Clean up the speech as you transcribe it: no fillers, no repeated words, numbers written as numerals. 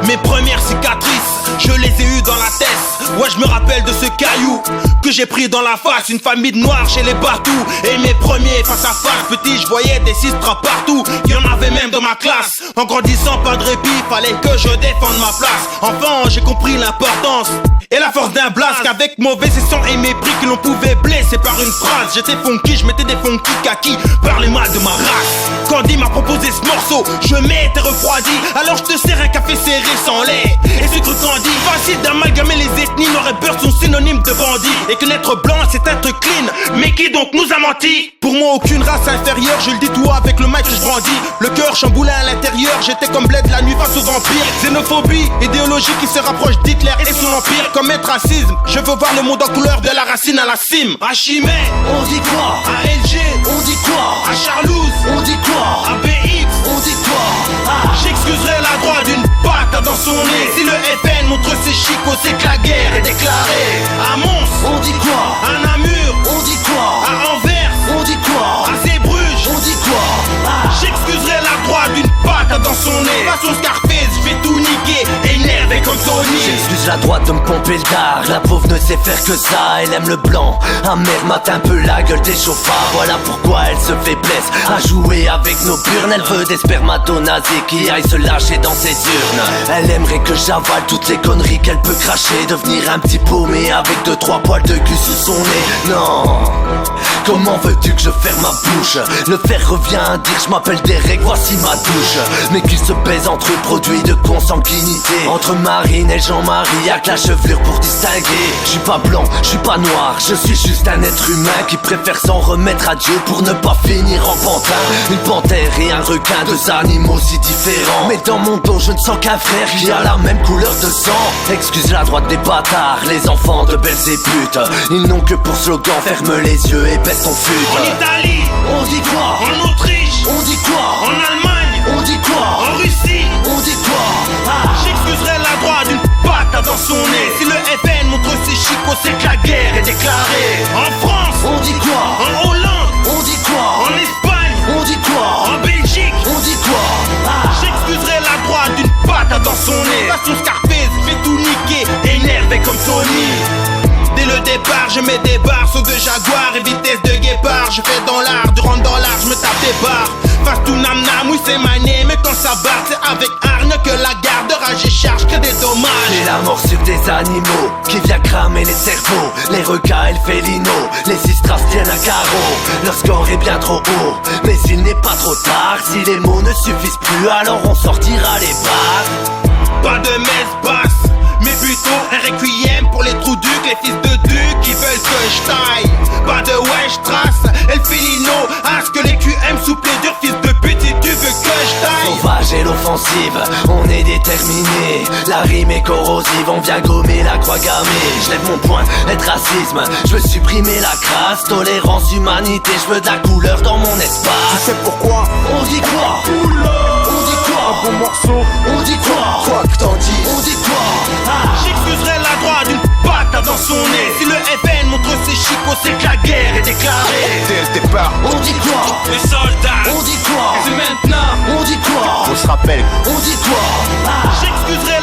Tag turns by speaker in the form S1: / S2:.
S1: Mes premières cicatrices, je les ai eues dans la tête. Ouais, je me rappelle de ce caillou que j'ai pris dans la face. Une famille de noirs chez les Batous. Et mes premiers face à face, petit, je voyais des sistras partout. Il y en avait même dans ma classe. En grandissant, pas de répit, fallait que je défende ma place. Enfant, j'ai compris l'importance et la force d'un blast, qu'avec mauvais sang et mépris que l'on pouvait blesser par une phrase. J'étais funky, je mettais des funky kaki, parlais mal de ma race. Candy m'a proposé ce morceau, je m'étais refroidi. Alors je te sers un café serré sans lait et sucre candy. Facile d'amalgamer les ethnies, noir et beurre sont synonymes de bandits. Et que n'être blanc c'est être clean, mais qui donc nous a menti? Pour moi aucune race inférieure, je le dis tout avec le mic que je brandis. Le cœur chamboulé à l'intérieur, j'étais comme Bled la nuit face aux vampires. Xénophobie, idéologie qui se rapproche d'Hitler et son empire. Comme être racisme, je veux voir le monde en couleur de la racine à la cime. À Chimay,
S2: on dit quoi?
S1: À LG,
S2: on dit quoi?
S1: À Charlouse,
S2: on dit quoi?
S1: À BX,
S2: on dit quoi?
S1: J'excuserai la droite d'une patte dans son nez si le FN montre ses chicots, c'est que la guerre est déclarée. À Mons,
S2: on dit quoi?
S1: À Namur,
S2: on dit quoi?
S1: À Anvers,
S2: on dit quoi?
S1: À Zeebrugge,
S2: on dit quoi?
S1: J'excuserai la droite d'une patte dans son nez. Façon Scarface, je vais tout niquer, énervé comme Tony.
S2: J'excuse la droite de me pomper le dard. La pauvre ne sait faire que ça, elle aime le blanc. Amer mate un peu la gueule des chauffards. Voilà pourquoi elle se fait blesse à jouer avec nos burnes. Elle veut des spermatonazés qui aillent se lâcher dans ses urnes. Elle aimerait que j'avale toutes les conneries qu'elle peut cracher. Devenir un petit paumé avec 2-3 poils de cul sous son nez. Non, comment veux-tu que je ferme ma bouche? Le fer revient à dire je m'appelle Derek, voici ma touche. Mais qu'ils se baisent entre eux, produits de consanguinité. Entre Marine et Jean-Marie, y'a que la chevelure pour distinguer. Je suis pas blanc, je suis pas noir, je suis juste un être humain qui préfère s'en remettre à Dieu pour ne pas finir en pantin. Une panthère et un requin, deux animaux si différents. Mais dans mon dos je ne sens qu'un frère qui a la même couleur de sang. Excuse la droite des bâtards, les enfants de Belzébuth. Ils n'ont que pour slogan ferme les yeux et baisse ton fut.
S1: En Italie,
S2: on dit quoi?
S1: En Autriche,
S2: on dit quoi?
S1: En Allemagne,
S2: on dit quoi?
S1: En Russie,
S2: on dit quoi?
S1: J'excuserai la droite d'une patte dans son nez si le FN montre ses chicots, c'est que la guerre est déclarée. En France,
S2: on dit quoi?
S1: En Hollande,
S2: on dit quoi?
S1: En Espagne,
S2: on dit quoi?
S1: En Belgique,
S2: on dit quoi?
S1: J'excuserai la droite d'une patte dans son nez. Façon Scarface, je vais tout niquer, énervé comme Tony. Dès le départ, je mets des barres, saut de jaguar et vitesse de guépard. Je fais dans l'art, de rentrer dans l'art, je me tape des barres. Face tout nam nam, oui c'est my name. Mais quand ça barre, c'est avec hargne que la garde rage et charge crée des dommages.
S2: C'est la morsure des animaux qui vient cramer les cerveaux. Les requins et le félino, les sistras tiennent à carreau. Leur score est bien trop haut, mais il n'est pas trop tard. Si les mots ne suffisent plus, alors on sortira les barres.
S1: Pas de messe basse, mais plutôt un requiem pour les trous ducs, les fils de ducs qui veulent que je taille. Pas de wesh trace, El Felino, à ce que les QM souple les durs, fils de pute, si tu veux que je taille.
S2: Sauvage et l'offensive, on est déterminé. La rime est corrosive, on vient gommer la croix gammée. Je lève mon poing, être racisme, je veux supprimer la crasse. Tolérance, humanité, je veux de la couleur dans mon espace.
S3: Tu sais pourquoi?
S2: On dit quoi?
S3: Oula,
S2: on dit quoi?
S3: un bon morceau.
S2: On dit quoi?
S3: Quoi que t'en dis?
S2: On dit quoi?
S1: J'excuserai la droite d'une patte dans son nez si le FN montre ses chicots, c'est que la guerre est déclarée.
S3: Dès le départ,
S2: On dit quoi?
S1: Les soldats,
S2: On dit quoi?
S1: c'est maintenant.
S2: On dit quoi?
S3: on se rappelle.
S2: On dit quoi?
S1: J'excuserai